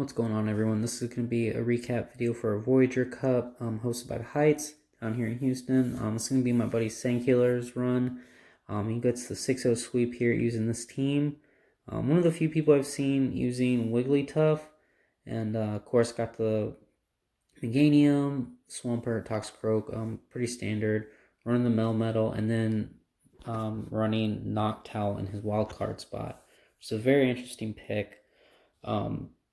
What's going on, everyone? This is going to be a recap video for a Voyager Cup hosted by the Heights down here in Houston. It's going to be my buddy Sankeylor's run. He gets the 6-0 sweep here using this team. One of the few people I've seen using Wigglytuff, and of course got the Meganium, Swampert, Toxicroak, pretty standard. Running the Melmetal, and then running Noctowl in his wildcard spot. It's a very interesting pick.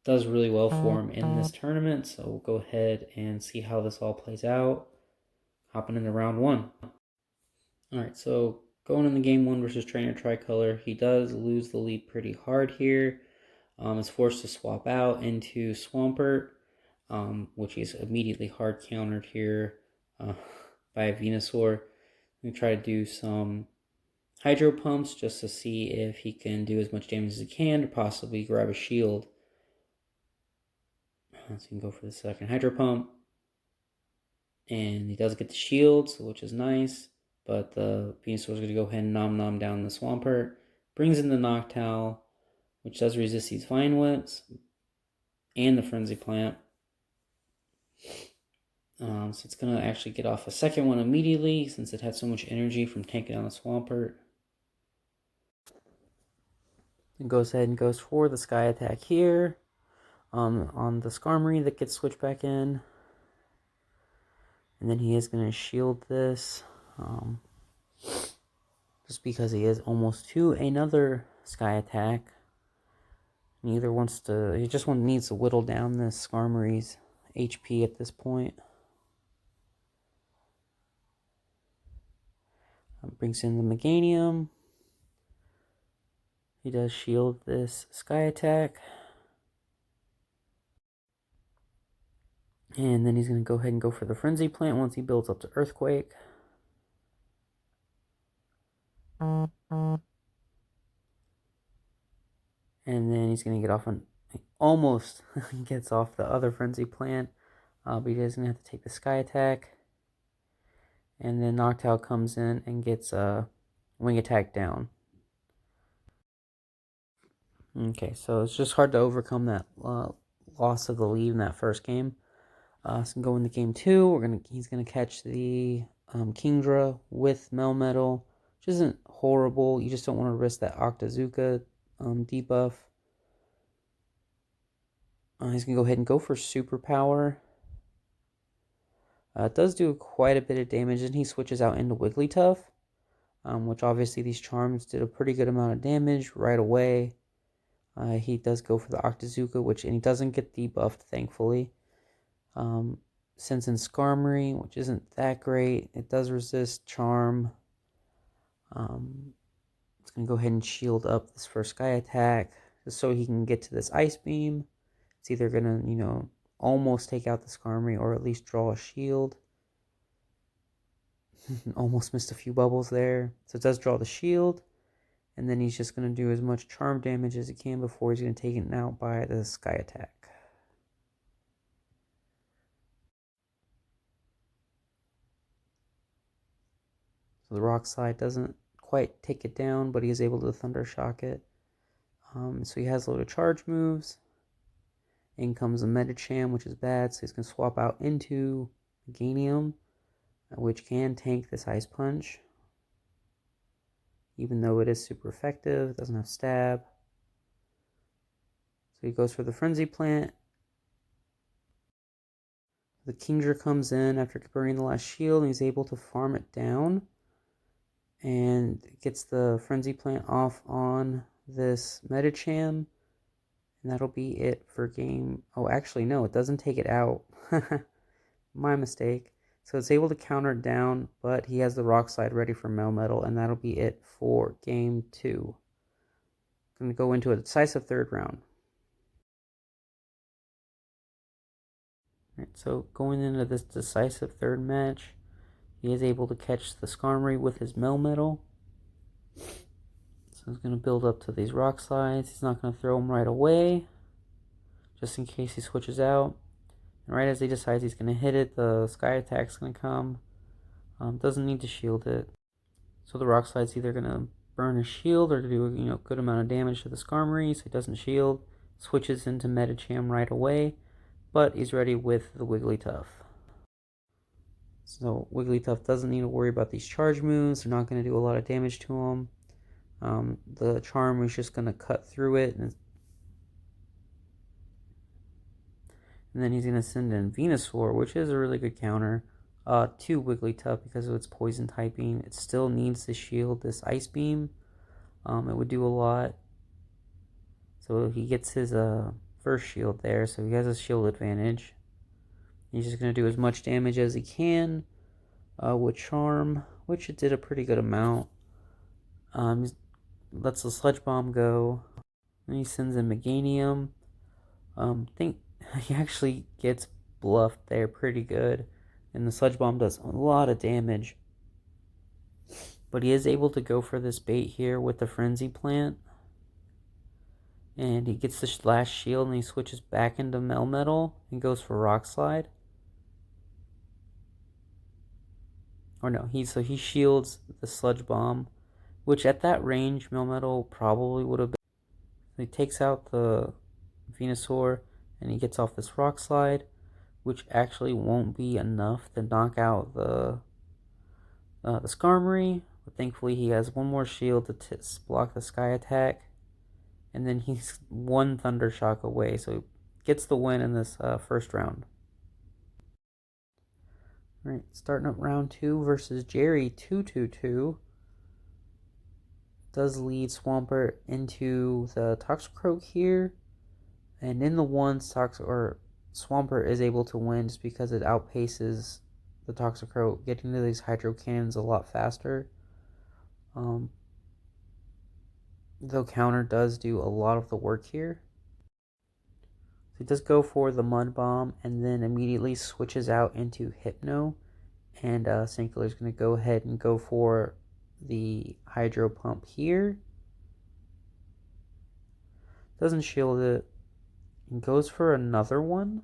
Does really well for him in this tournament, so we'll go ahead and see how this all plays out. Hopping into round one. Alright, so going into game one versus Trainer Tricolor, he does lose the lead pretty hard here. Is forced to swap out into Swampert, which he's immediately hard countered here by a Venusaur. We try to do some Hydro Pumps just to see if he can do as much damage as he can to possibly grab a shield. So you can go for the second Hydro Pump. And he does get the shield, which is nice. But the Venusaur is going to go ahead and nom down the Swampert. Brings in the Noctowl, which does resist these Vine Whips. And the Frenzy Plant. So it's going to actually get off a second one immediately, since it had so much energy from taking down the Swampert. It goes ahead and goes for the Sky Attack here. On the Skarmory that gets switched back in. And then he is going to shield this. Just because he is almost to another Sky Attack. He just needs to whittle down this Skarmory's HP at this point. Brings in the Meganium. He does shield this Sky Attack. And then he's going to go ahead and go for the Frenzy Plant once he builds up to Earthquake. And then he's going to get off on... Almost gets off the other Frenzy Plant. But he's going to have to take the Sky Attack. And then Noctowl comes in and gets a Wing Attack down. Okay, so it's just hard to overcome that loss of the lead in that first game. So go into game two. He's gonna catch the Kingdra with Melmetal, which isn't horrible. You just don't want to risk that Octazooka debuff. He's gonna go ahead and go for Superpower. It does do quite a bit of damage, and he switches out into Wigglytuff, which obviously these charms did a pretty good amount of damage right away. He does go for the Octazooka, and he doesn't get debuffed, thankfully. Since in Skarmory, which isn't that great, it does resist Charm. It's going to go ahead and shield up this first Sky Attack, just so he can get to this Ice Beam. It's either going to, almost take out the Skarmory, or at least draw a shield. Almost missed a few bubbles there. So it does draw the shield. And then he's just going to do as much charm damage as he can before he's going to take it out by the Sky Attack. So the Rock Slide doesn't quite take it down, but he is able to Thunder Shock it. So he has a load of charge moves. In comes a Medicham, which is bad, so he's going to swap out into Meganium, which can tank this Ice Punch. Even though it is super effective, it doesn't have stab. So he goes for the Frenzy Plant. The Kingdra comes in after burning the last shield, and he's able to farm it down. And gets the Frenzy Plant off on this Medicham. And that'll be it for game... Oh, actually, no, it doesn't take it out. My mistake. So it's able to counter it down, but he has the Rock Slide ready for Melmetal, and that'll be it for game two. Going to go into a decisive third round. Alright, so going into this decisive third match, he is able to catch the Skarmory with his Melmetal. So he's going to build up to these Rock Slides. He's not going to throw them right away, just in case he switches out. And right as he decides he's going to hit it, the Sky Attack's going to come. Doesn't need to shield it. So the Rock Slide's either going to burn his shield or do a good amount of damage to the Skarmory, so he doesn't shield. switches into Medicham right away, but he's ready with the Wigglytuff. So Wigglytuff doesn't need to worry about these charge moves. They're not going to do a lot of damage to him. The Charm is just going to cut through it, and then he's going to send in Venusaur, which is a really good counter to Wigglytuff because of its poison typing. It still needs to shield this Ice Beam. It would do a lot. So he gets his first shield there, so he has a shield advantage. He's just going to do as much damage as he can with Charm, which it did a pretty good amount. He lets the Sludge Bomb go. Then he sends in Meganium. Think he actually gets bluffed there pretty good. And the Sludge Bomb does a lot of damage. But he is able to go for this bait here with the Frenzy Plant. And he gets the last shield and he switches back into Melmetal and goes for Rock Slide. Or no, he shields the Sludge Bomb, which at that range Melmetal probably would have been. He takes out the Venusaur and he gets off this Rock Slide, which actually won't be enough to knock out the Skarmory. But thankfully he has one more shield to block the Sky Attack. And then he's one Thunder Shock away, so he gets the win in this first round. Alright, starting up round 2 versus Jerry 222. Does lead Swampert into the Toxicroak here. And in the ones, Swampert is able to win just because it outpaces the Toxicroak, getting to these Hydro Cannons a lot faster. Though counter does do a lot of the work here. So he does go for the Mud Bomb and then immediately switches out into Hypno. And Sankeylor is going to go ahead and go for the Hydro Pump here. Doesn't shield it. And goes for another one.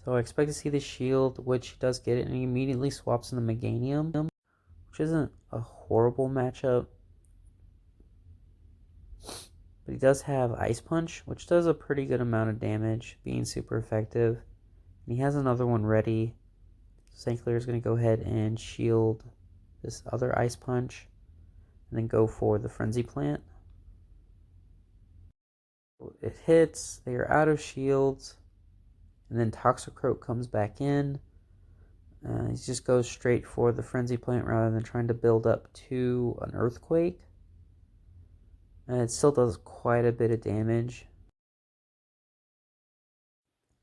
So I expect to see the shield, which he does get it, and he immediately swaps in the Meganium, which isn't a horrible matchup. But he does have Ice Punch, which does a pretty good amount of damage, being super effective. And he has another one ready. Sankeylor is going to go ahead and shield this other Ice Punch, and then go for the Frenzy Plant. It hits, they are out of shields, and then Toxicroak comes back in. He just goes straight for the Frenzy Plant rather than trying to build up to an Earthquake. And it still does quite a bit of damage.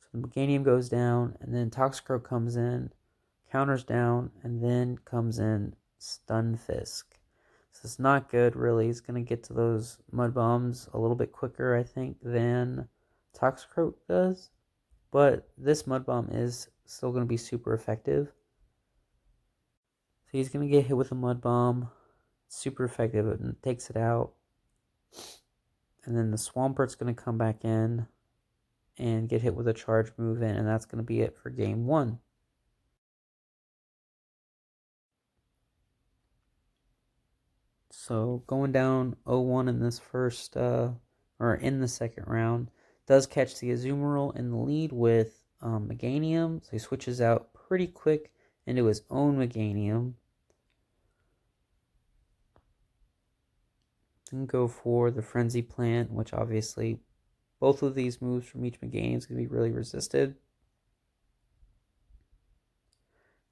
So the Meganium goes down, and then Toxicroak comes in, counters down, and then comes in Stunfisk. So it's not good, really. He's going to get to those Mud Bombs a little bit quicker, I think, than Toxicroak does. But this Mud Bomb is still going to be super effective. So he's going to get hit with a Mud Bomb. It's super effective. It takes it out. And then the Swampert's going to come back in and get hit with a charge move in. And that's going to be it for game 1. So going down 0-1 in this first, or in the second round, does catch the Azumarill in the lead with Meganium. So he switches out pretty quick into his own Meganium. Then go for the Frenzy Plant, which obviously both of these moves from each Meganium is going to be really resisted.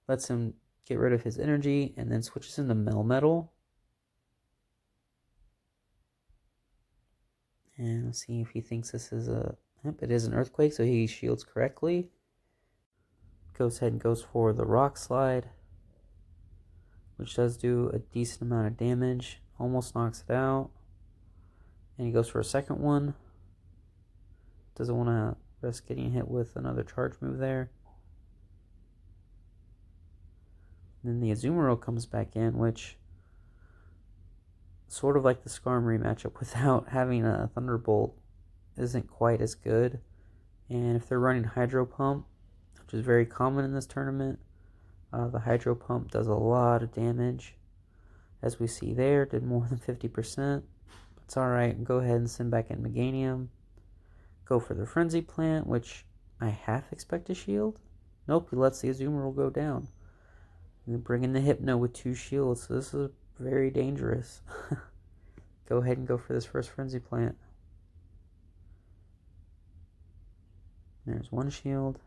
Lets him get rid of his energy and then switches into Melmetal. And let's see if he thinks this is a... Yep, it is an Earthquake, so he shields correctly. Goes ahead and goes for the Rock Slide, which does do a decent amount of damage. Almost knocks it out. And he goes for a second one. Doesn't want to risk getting hit with another charge move there. And then the Azumarill comes back in, which... sort of like the Skarmory matchup, without having a Thunderbolt isn't quite as good. And if they're running Hydro Pump, which is very common in this tournament, the Hydro Pump does a lot of damage. As we see there, did more than 50%. It's alright, go ahead and send back in Meganium. go for the Frenzy Plant, which I half expect to shield. Nope, he lets the Azumarill go down. And bring in the Hypno with 2 shields, so this is very dangerous. Go ahead and go for this first Frenzy Plant. There's 1 shield.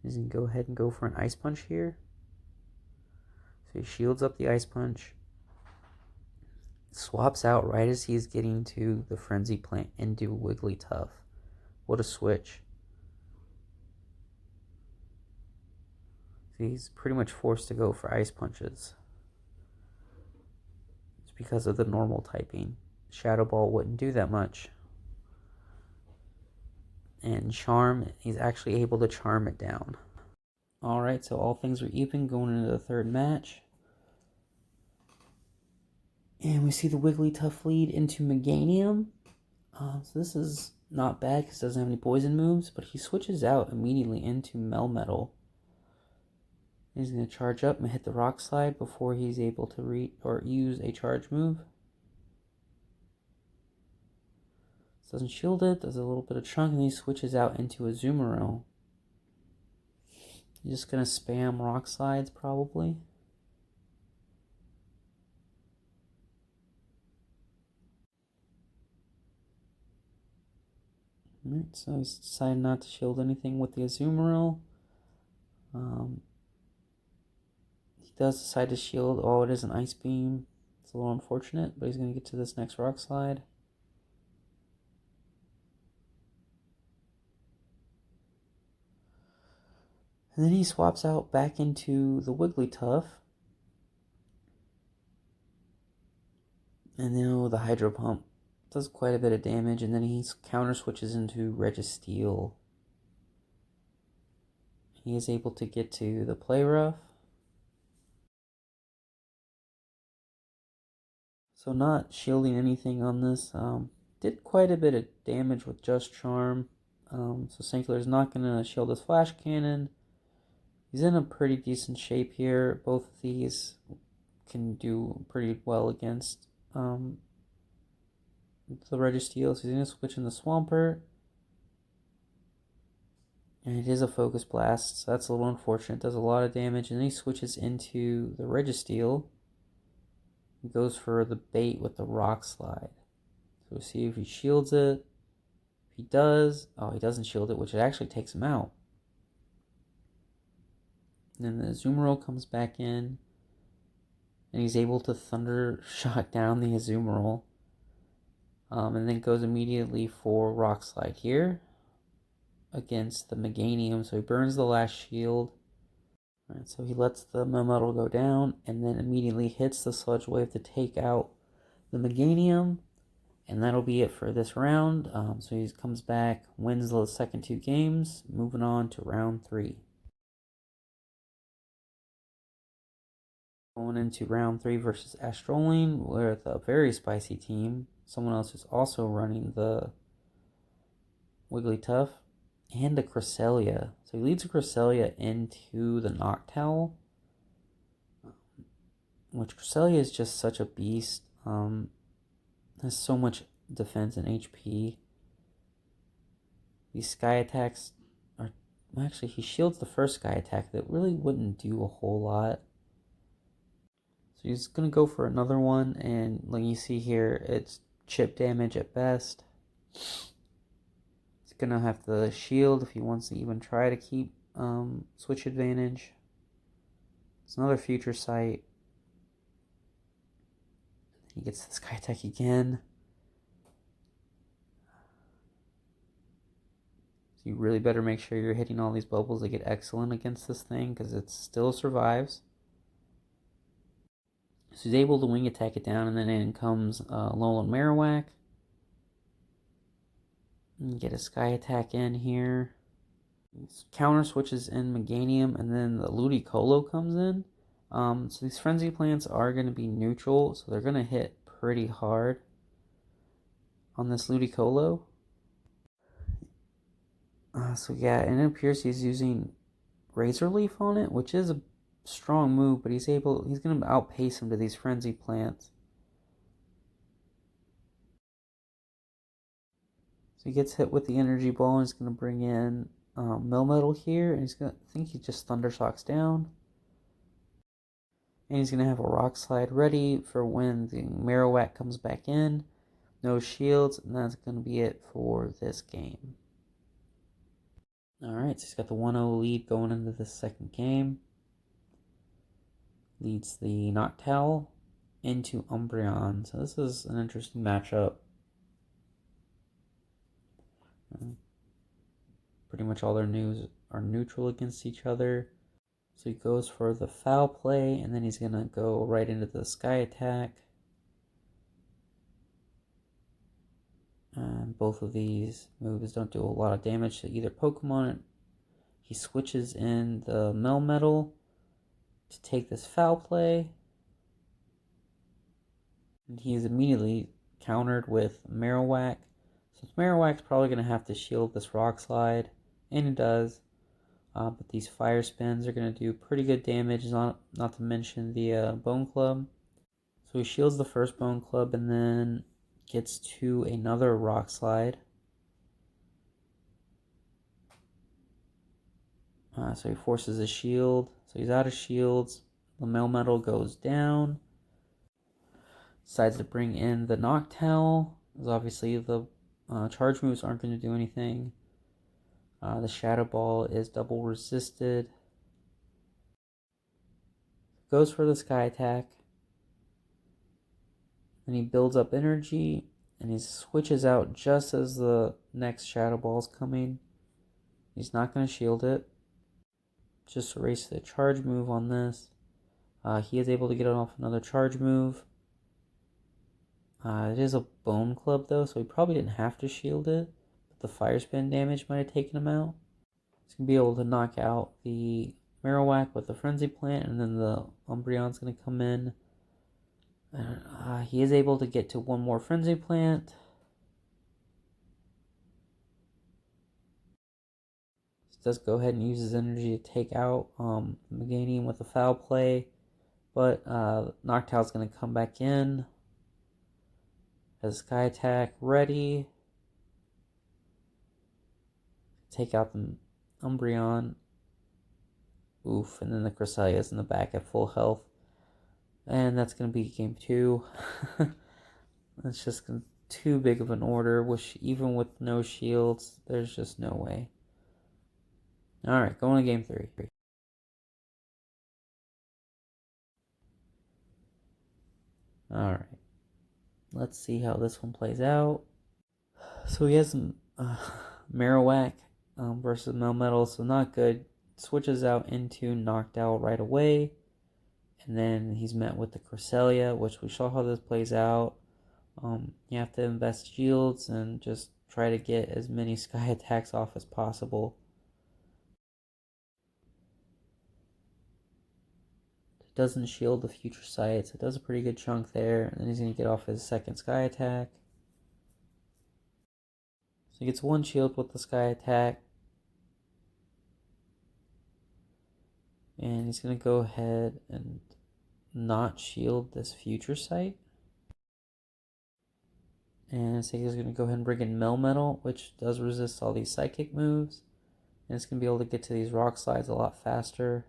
He's going to go ahead and go for an Ice Punch here. So he shields up the Ice Punch. Swaps out right as he's getting to the Frenzy Plant into Wigglytuff. What a switch. So he's pretty much forced to go for Ice Punches. It's because of the normal typing. Shadow Ball wouldn't do that much. And Charm, he's actually able to charm it down. Alright, so all things are even going into the third match. And we see the Wigglytuff lead into Meganium. So this is not bad because it doesn't have any poison moves, but he switches out immediately into Melmetal. He's going to charge up and hit the Rock Slide before he's able to use a charge move. Doesn't shield it, does a little bit of chunk, and he switches out into a Azumarill. He's just going to spam Rock Slides probably. Alright, so he's decided not to shield anything with the Azumarill. He does decide to shield. Oh, it is an Ice Beam. It's a little unfortunate, but he's going to get to this next Rock Slide. And then he swaps out back into the Wigglytuff. And now the Hydro Pump does quite a bit of damage, and then he counter switches into Registeel. He is able to get to the Play Rough. So not shielding anything on this. Did quite a bit of damage with just Charm. So Sankeylor is not going to shield his Flash Cannon. He's in a pretty decent shape here. Both of these can do pretty well against the Registeel. So he's going to switch in the Swampert. And it is a Focus Blast, so that's a little unfortunate. It does a lot of damage. And then he switches into the Registeel. He goes for the bait with the Rock Slide. So we'll see if he shields it. If he does, oh, he doesn't shield it, which it actually takes him out. And then the Azumarill comes back in. And he's able to Thunder Shot down the Azumarill. And then goes immediately for Rock Slide here against the Meganium. So he burns the last shield. Alright, so he lets the Melmetal go down and then immediately hits the Sludge Wave to take out the Meganium. And that'll be it for this round. So he comes back, wins the second 2 games, moving on to round 3. Going into round 3 versus Astroline with a very spicy team. Someone else who's also running the Wigglytuff and a Cresselia. So he leads a Cresselia into the Noctowl, which Cresselia is just such a beast. Has so much defense and HP. These Sky Attacks are... Actually, he shields the first Sky Attack that really wouldn't do a whole lot. So he's going to go for another one, and like you see here, it's chip damage at best. He's going to have to shield if he wants to even try to keep switch advantage. It's another Future Sight. He gets the Sky Attack again. So you really better make sure you're hitting all these bubbles to get excellent against this thing, because it still survives. So he's able to Wing Attack it down, and then in comes Alolan Marowak. And get a Sky Attack in here. Counter switches in Meganium, and then the Ludicolo comes in. So these Frenzy Plants are going to be neutral, so they're going to hit pretty hard on this Ludicolo. So yeah, and it appears he's using Razor Leaf on it, which is a strong move, but he's going to outpace him to these Frenzy Plants. So he gets hit with the energy ball and he's going to bring in Melmetal here. And I think he just Thunder Shocks down. And he's going to have a Rock Slide ready for when the Marowak comes back in. No shields, and that's going to be it for this game. Alright, so he's got the 1-0 lead going into the second game. Leads the Noctowl into Umbreon. So this is an interesting matchup. Pretty much all their news are neutral against each other. So he goes for the foul play, and then he's going to go right into the Sky Attack. And both of these moves don't do a lot of damage to either Pokemon. He switches in the Melmetal to take this foul play. And he is immediately countered with Marowak. So Marowak's probably going to have to shield this Rock Slide, and it does. But these Fire Spins are going to do pretty good damage, not to mention the Bone Club. So he shields the first Bone Club and then gets to another Rock Slide. So he forces a shield. So he's out of shields. The Melmetal goes down. Decides to bring in the Noctowl, because obviously the charge moves aren't going to do anything. The Shadow Ball is double resisted. Goes for the Sky Attack. Then he builds up energy, and he switches out just as the next Shadow Ball is coming. He's not going to shield it. Just erase the charge move on this. He is able to get off another charge move. It is a Bone Club though, so he probably didn't have to shield it. But the Fire Spin damage might have taken him out. He's going to be able to knock out the Marowak with the Frenzy Plant, and then the Umbreon's going to come in. He is able to get to one more Frenzy Plant. He does go ahead and use his energy to take out Meganium with a foul play. But Noctowl's going to come back in. Has Sky Attack ready. Take out the Umbreon. Oof, and then the Cresselia's in the back at full health. And that's going to be game 2. That's just too big of an order, which even with no shields, there's just no way. Alright, going to game 3. Alright. Let's see how this one plays out. So he has Marowak versus Melmetal, so not good. Switches out into Noctowl right away. And then he's met with the Cresselia, which we saw how this plays out. You have to invest shields and just try to get as many Sky Attacks off as possible. It doesn't shield the Future Sight, so it does a pretty good chunk there. And then he's going to get off his second Sky Attack. So he gets one shield with the Sky Attack. And he's going to go ahead and not shield this Future Sight. And so he's going to go ahead and bring in Melmetal, which does resist all these Psychic moves. And it's going to be able to get to these Rock Slides a lot faster.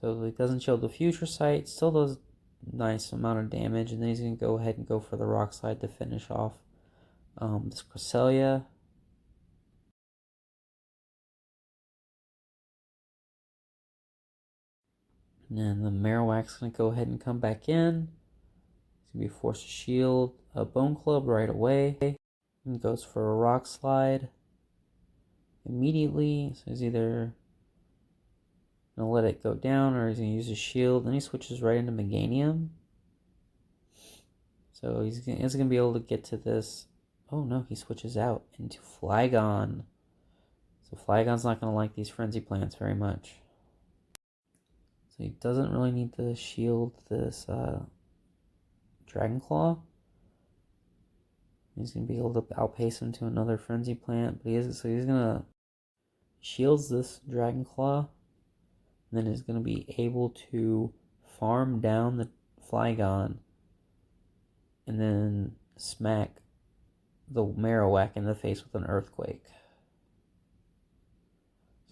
So he doesn't shield the Future Sight, still does a nice amount of damage. And then he's going to go ahead and go for the Rock Slide to finish off this Cresselia. And then the Marowak's going to go ahead and come back in. He's going to be forced to shield a Bone Club right away. And goes for a Rock Slide immediately. So he's either going to let it go down or he's going to use his shield. Then he switches right into Meganium. So he's going to be able to get to this. Oh no, he switches out into Flygon. So Flygon's not going to like these Frenzy Plants very much. So he doesn't really need to shield this Dragon Claw. He's going to be able to outpace him to another Frenzy Plant. But he's going to shields this Dragon Claw. And then he's going to be able to farm down the Flygon and then smack the Marowak in the face with an Earthquake.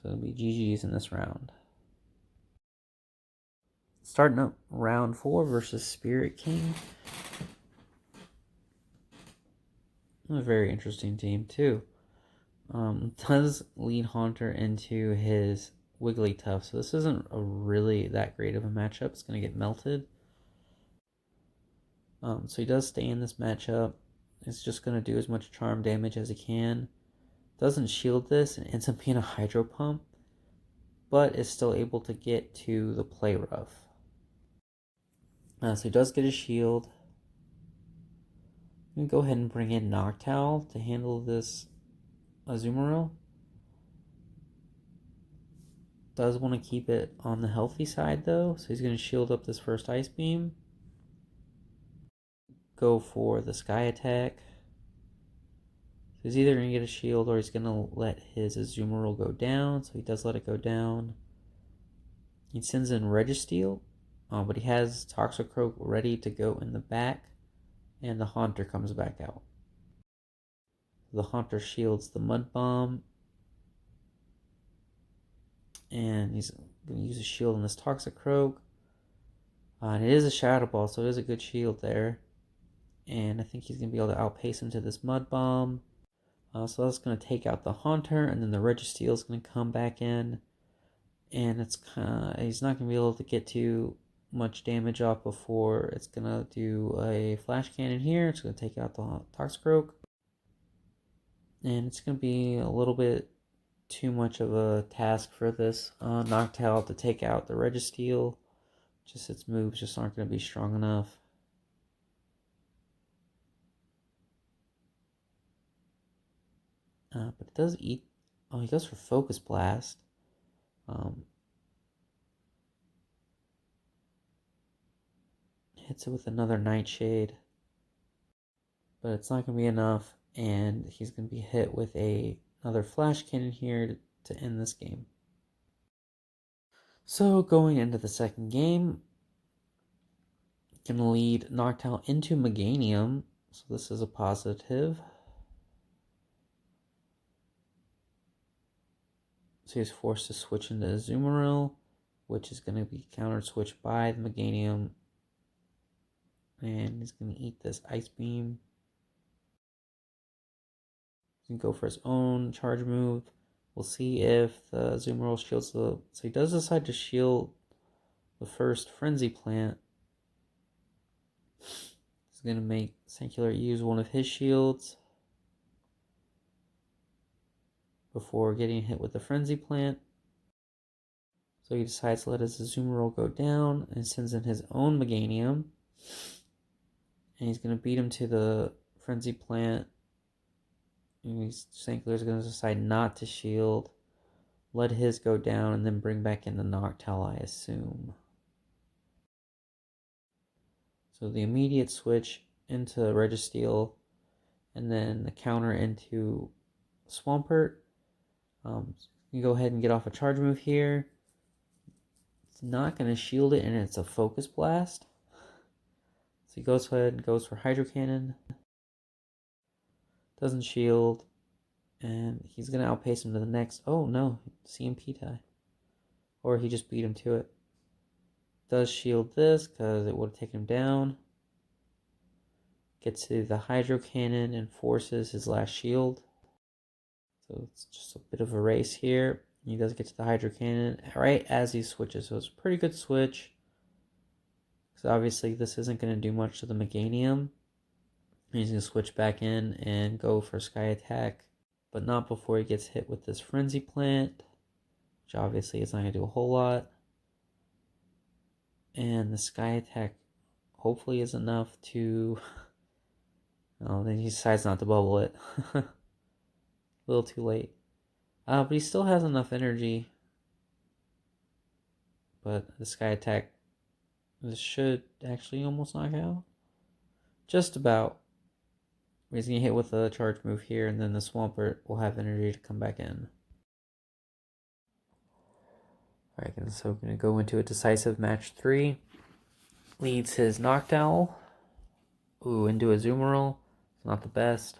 So it'll be GG's in this round. Starting up round 4 versus Spirit King. A very interesting team too. Does lead Haunter into his Wigglytuff, so this isn't a really that great of a matchup. It's going to get melted. So he does stay in this matchup. It's just going to do as much charm damage as he can. Doesn't shield this and ends up being a Hydro Pump, but is still able to get to the Play Rough. So he does get a shield. I'm going to go ahead and bring in Noctowl to handle this Azumarill. Does want to keep it on the healthy side though, so he's going to shield up this first Ice Beam. Go for the Sky Attack. So he's either going to get a shield or he's going to let his Azumarill go down, so he does let it go down. He sends in Registeel, but he has Toxicroak ready to go in the back, and the Haunter comes back out. The Haunter shields the Mud Bomb, and he's going to use a shield on this Toxicroak. And it is a Shadow Ball, so it is a good shield there. And I think he's going to be able to outpace him to this Mud Bomb. So that's going to take out the Haunter, and then the Registeel is going to come back in. And he's not going to be able to get too much damage off before it's going to do a Flash Cannon here. It's going to take out the Toxicroak. And it's going to be a little bit too much of a task for this Noctowl to take out the Registeel. Just its moves just aren't going to be strong enough. But it does eat. Oh, he goes for Focus Blast. Hits it with another Nightshade. But it's not going to be enough. And he's going to be hit with another Flash Cannon here to end this game. So going into the second game, going to lead Noctowl into Meganium. So this is a positive. So he's forced to switch into Azumarill, which is going to be counter-switched by the Meganium. And he's going to eat this Ice Beam. He can go for his own charge move. We'll see if the Azumarill shields the... So he does decide to shield the first Frenzy Plant. He's going to make Sankeylor use one of his shields before getting hit with the Frenzy Plant. So he decides to let his Azumarill go down and sends in his own Meganium. And he's going to beat him to the Frenzy Plant. Sankeylor is going to decide not to shield, let his go down, and then bring back in the Noctowl, I assume. So the immediate switch into Registeel, and then the counter into Swampert. You go ahead and get off a charge move here. It's not going to shield it, and it's a Focus Blast. So he goes ahead and goes for Hydro Cannon. Doesn't shield. And he's going to outpace him to the next. Oh no, CMP tie. Or he just beat him to it. Does shield this because it would have taken him down. Gets to the Hydro Cannon and forces his last shield. So it's just a bit of a race here. He does get to the Hydro Cannon right as he switches. So it's a pretty good switch. Because obviously this isn't going to do much to the Meganium. He's going to switch back in and go for Sky Attack. But not before he gets hit with this Frenzy Plant. Which obviously is not going to do a whole lot. And the Sky Attack hopefully is enough to... Oh, then he decides not to bubble it. A little too late. But he still has enough energy. But the Sky Attack... This should actually almost knock out. Just about. He's going to hit with a charge move here, and then the Swampert will have energy to come back in. Alright, so we're going to go into a decisive match 3. Leads his Noctowl. Ooh, into a Azumarill. It's not the best.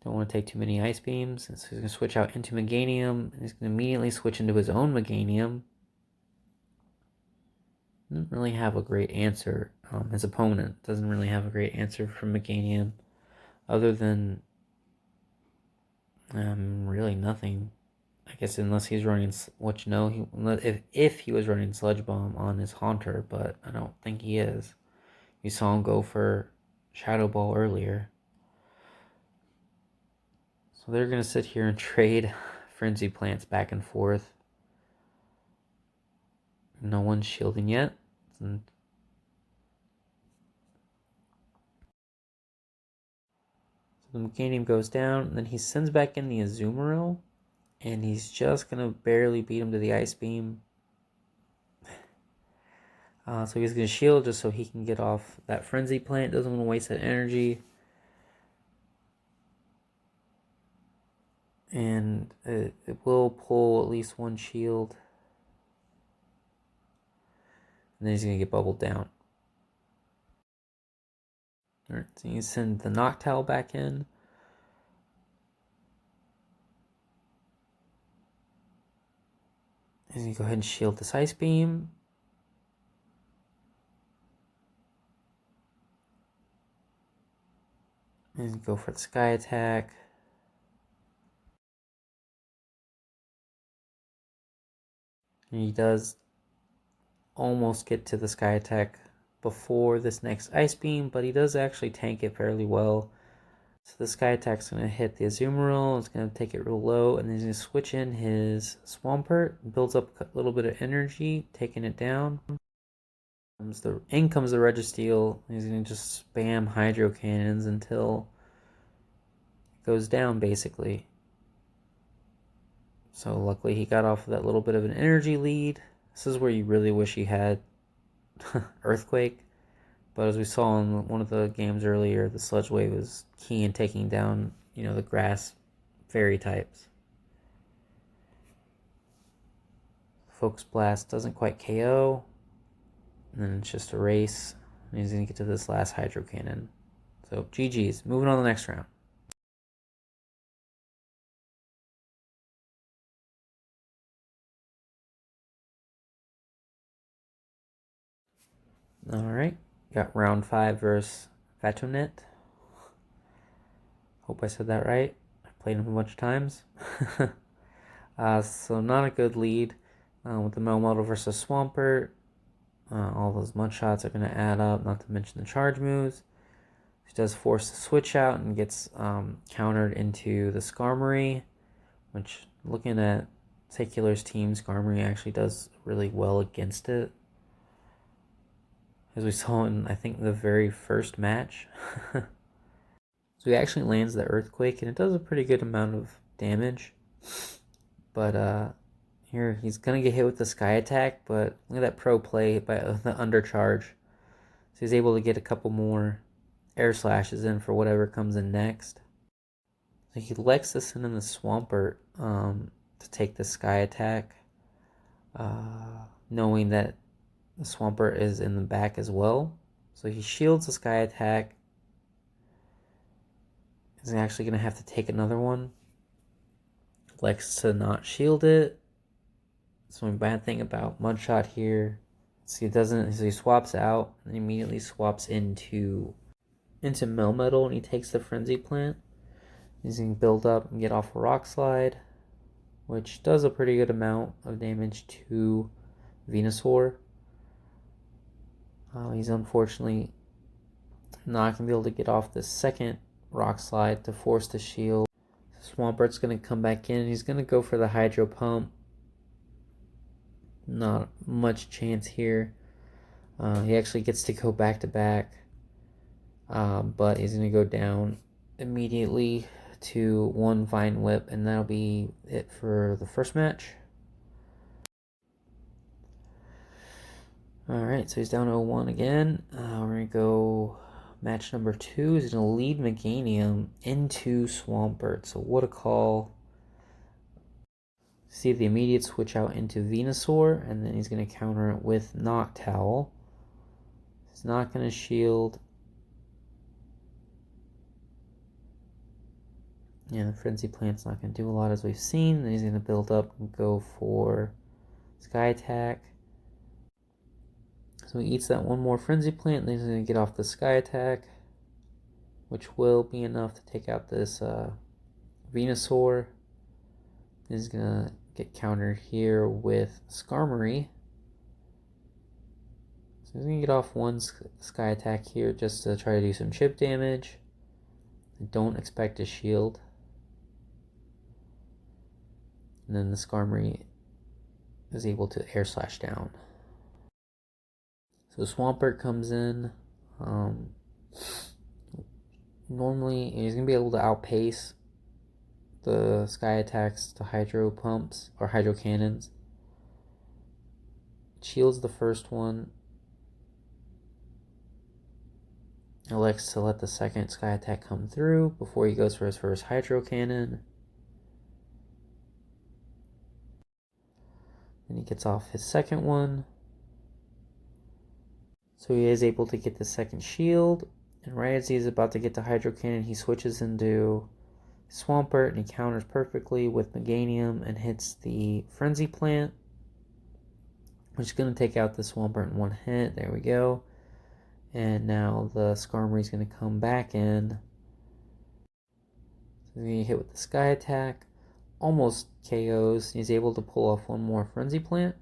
Don't want to take too many Ice Beams. So he's going to switch out into Meganium. And he's going to immediately switch into his own Meganium. Doesn't really have a great answer. His opponent doesn't really have a great answer for Meganium. Other than really nothing. I guess unless he's running, if he was running Sludge Bomb on his Haunter, but I don't think he is. You saw him go for Shadow Ball earlier. So they're going to sit here and trade Frenzy Plants back and forth. No one's shielding yet. So the Meganium goes down, and then he sends back in the Azumarill, and he's just going to barely beat him to the Ice Beam. So he's going to shield just so he can get off that Frenzy Plant. Doesn't want to waste that energy. And it will pull at least one shield. And then he's going to get bubbled down. Alright, so you send the Noctowl back in. He's going to go ahead and shield this Ice Beam. He's going to go for the Sky Attack. And he does almost get to the Sky Attack before this next Ice Beam, but he does actually tank it fairly well. So the Sky Attack's going to hit the Azumarill, it's going to take it real low, and then he's going to switch in his Swampert, builds up a little bit of energy, taking it down. In comes the Registeel, he's going to just spam Hydro Cannons until it goes down, basically. So luckily he got off of that little bit of an energy lead. This is where you really wish he had Earthquake. But as we saw in one of the games earlier, the Sludge Wave was key in taking down, the grass fairy types. Focus Blast doesn't quite KO. And then it's just a race. And he's going to get to this last Hydro Cannon. So GG's. Moving on to the next round. Alright. Got round 5 versus Vatonet. Hope I said that right. I played him a bunch of times. So not a good lead with the Melmetal versus Swampert. All those Mudshots are going to add up, not to mention the charge moves. He does force the switch out and gets countered into the Skarmory, which, looking at Sankeylor's team, Skarmory actually does really well against it. As we saw in, I think, the very first match. So he actually lands the Earthquake, and it does a pretty good amount of damage. But here he's going to get hit with the Sky Attack, but look at that pro play by the Undercharge. So he's able to get a couple more Air Slashes in for whatever comes in next. So he elects to send in the Swampert to take the Sky Attack, knowing that the Swampert is in the back as well. So he shields the Sky Attack. He's actually going to have to take another one. Likes to not shield it. That's one bad thing about Mudshot here. So he swaps out and immediately swaps into Melmetal, and he takes the Frenzy Plant. He's going to build up and get off a Rock Slide, which does a pretty good amount of damage to Venusaur. He's unfortunately not going to be able to get off the second Rock Slide to force the shield. Swampert's going to come back in. He's going to go for the Hydro Pump. Not much chance here. He actually gets to go back to back. But he's going to go down immediately to one Vine Whip, and that'll be it for the first match. Alright, so he's down 0-1 again. We're going to go match number 2. He's going to lead Meganium into Swampert. So what a call. See the immediate switch out into Venusaur, and then he's going to counter it with Noctowl. He's not going to shield. And the Frenzy Plant's not going to do a lot as we've seen. Then he's going to build up and go for Sky Attack. So he eats that one more Frenzy Plant, and then he's going to get off the Sky Attack, which will be enough to take out this Venusaur. He's going to get countered here with Skarmory. So he's going to get off one Sky Attack here just to try to do some chip damage. I don't expect a shield. And then the Skarmory is able to Air Slash down. So Swampert comes in. Normally, he's going to be able to outpace the Sky Attacks to Hydro Pumps or Hydro Cannons. Shields the first one. Elects to let the second Sky Attack come through before he goes for his first Hydro Cannon. Then he gets off his second one. So he is able to get the second shield. And right as he's about to get the Hydro Cannon, he switches into Swampert and he counters perfectly with Meganium and hits the Frenzy Plant, which is going to take out the Swampert in one hit. There we go. And now the Skarmory is going to come back in. So he hit with the Sky Attack. Almost KOs. He's able to pull off one more Frenzy Plant.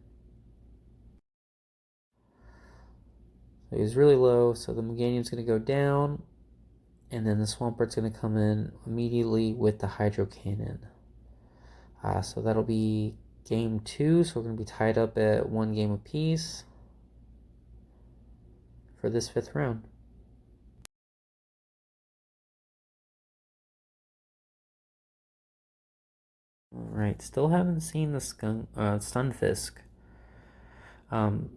So he's really low, so the Meganium's going to go down. And then the Swampert's going to come in immediately with the Hydro Cannon. So that'll be game 2. So we're going to be tied up at 1 game apiece for this 5th round. Alright, still haven't seen the Stunfisk.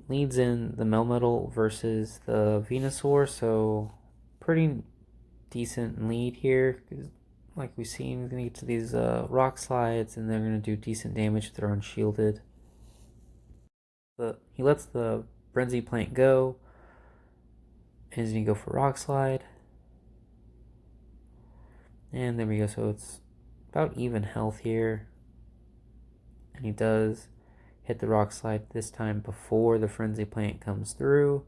Leads in the Melmetal versus the Venusaur, so pretty decent lead here. Like we've seen, we're going to get to these rock slides, and they're going to do decent damage if they're unshielded. He lets the Frenzy Plant go, and he's going to go for Rock Slide. And there we go, so it's about even health here. And he does hit the Rock Slide this time before the Frenzy Plant comes through.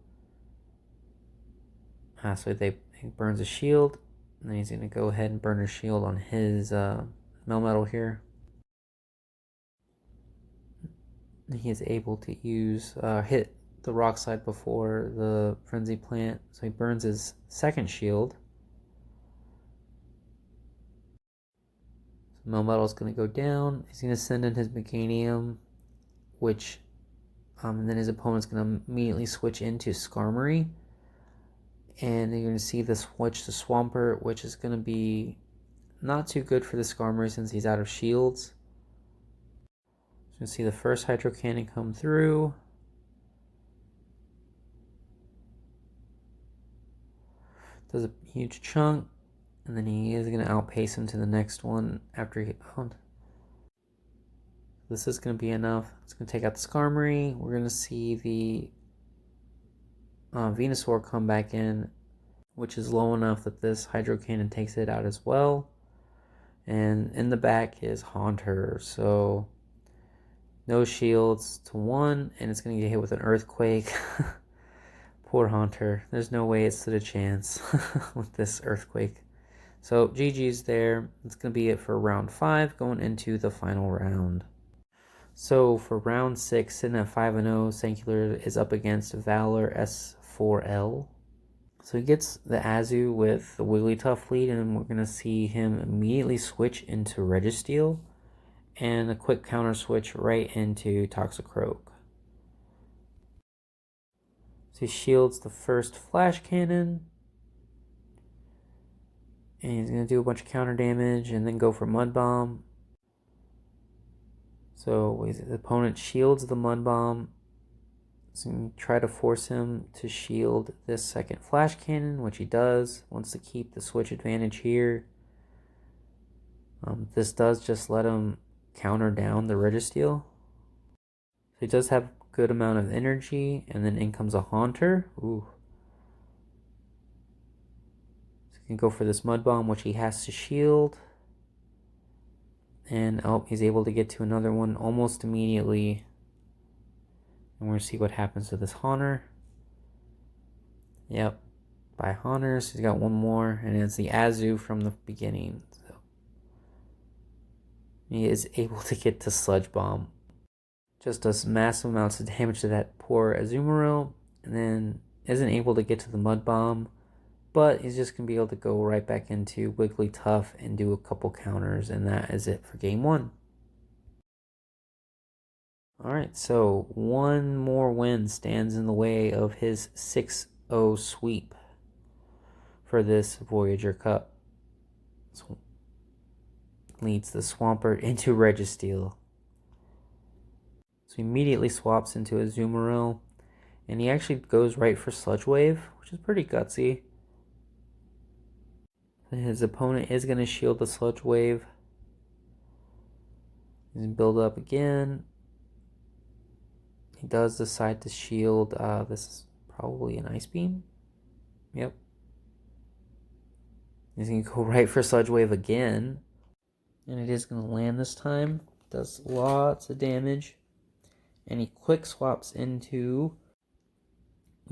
So he burns a shield, and then he's going to go ahead and burn a shield on his Melmetal here. He is able to use hit the Rock Slide before the Frenzy Plant, so he burns his second shield. So Melmetal is going to go down. He's going to send in his Meganium, which and then his opponent's going to immediately switch into Skarmory. And you're going to see the switch to Swampert, which is going to be not too good for the Skarmory since he's out of shields. So you can see the first Hydro Cannon come through. Does a huge chunk. And then he is going to outpace him to the next one after he... This is going to be enough. It's going to take out the Skarmory. We're going to see the Venusaur come back in, which is low enough that this Hydro Cannon takes it out as well. And in the back is Haunter, so no shields to 1, and it's going to get hit with an Earthquake. Poor Haunter. There's no way it stood a chance with this Earthquake. So GG's there. It's going to be it for round 5, going into the final round. So for round 6, sitting at 5-0, Sankeylor is up against Valor S4L. So he gets the Azu with the Wigglytuff lead, and we're going to see him immediately switch into Registeel, and a quick counter switch right into Toxicroak. So he shields the first Flash Cannon, and he's going to do a bunch of counter damage and then go for Mud Bomb. So his opponent shields the Mud Bomb. So try to force him to shield this second Flash Cannon, which he does. Wants to keep the switch advantage here. This does just let him counter down the Registeel. So he does have a good amount of energy, and then in comes a Haunter. Ooh. So he can go for this Mud Bomb, which he has to shield. And oh, he's able to get to another one almost immediately. And we're going to see what happens to this Haunter. Yep. By Haunters, he's got one more, and it's the Azu from the beginning. So he is able to get to Sludge Bomb. Just does massive amounts of damage to that poor Azumarill, and then isn't able to get to the Mud Bomb, but he's just going to be able to go right back into Wigglytuff and do a couple counters, and that is it for game 1. Alright, so one more win stands in the way of his 6-0 sweep for this Voyager Cup. So leads the Swampert into Registeel. So he immediately swaps into Azumarill, and he actually goes right for Sludge Wave, which is pretty gutsy. His opponent is going to shield the Sludge Wave. He's going to build up again. He does decide to shield. This is probably an Ice Beam. Yep. He's going to go right for Sludge Wave again. And it is going to land this time. Does lots of damage. And he quick swaps into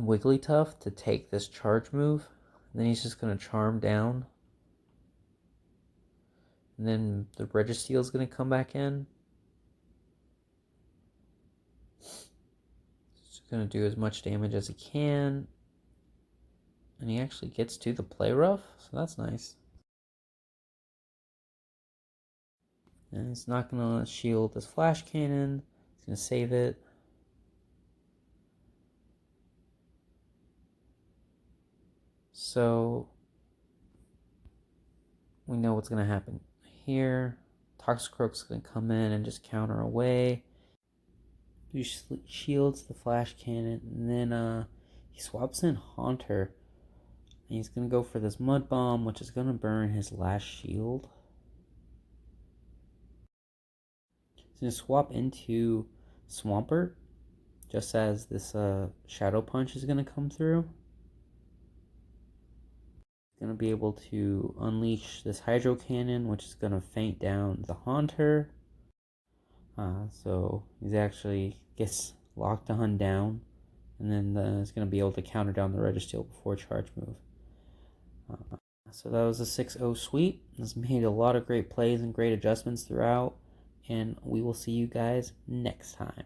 Wigglytuff to take this charge move. And then he's just going to Charm down. And then the Registeel is going to come back in. He's going to do as much damage as he can. And he actually gets to the Play Rough, so that's nice. And he's not going to shield this Flash Cannon. He's going to save it. So we know what's going to happen here. Toxicroak's going to come in and just counter away. He shields the Flash Cannon, and then he swaps in Haunter. And he's going to go for this Mud Bomb, which is going to burn his last shield. He's going to swap into Swampert, just as this Shadow Punch is going to come through. He's going to be able to unleash this Hydro Cannon, which is going to faint down the Haunter. So he actually gets locked on down, and then he's going to be able to counter down the Registeel before charge move. So that was a 6-0 sweep. It's made a lot of great plays and great adjustments throughout, and we will see you guys next time.